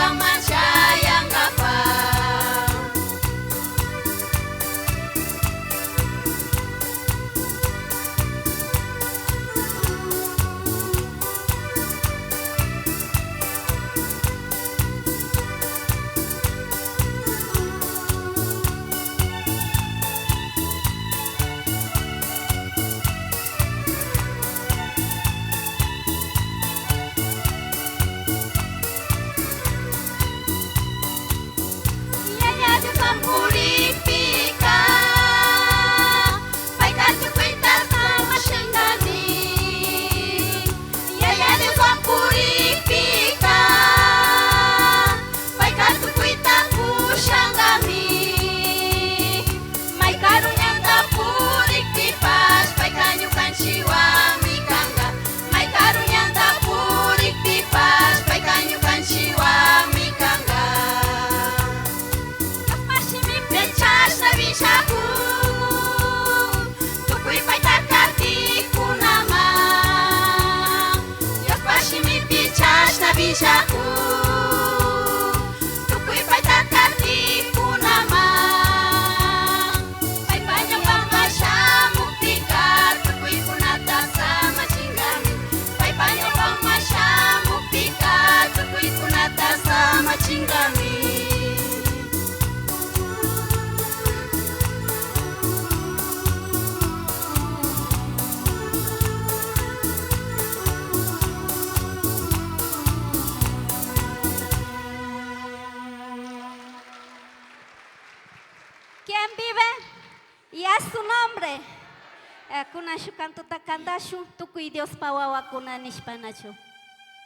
pamasya yang kapal. Bishaku tukui pai takarti kunama pai banyak pamasya muktika tukui kunata sama cinggami pai banyak pamasya muktika tukui kunata sama cinggami. ¿Quién vive? Y a su nombre. Kuna shukan tutakandashu, tukui Dios pawawa kuna nishpanachu.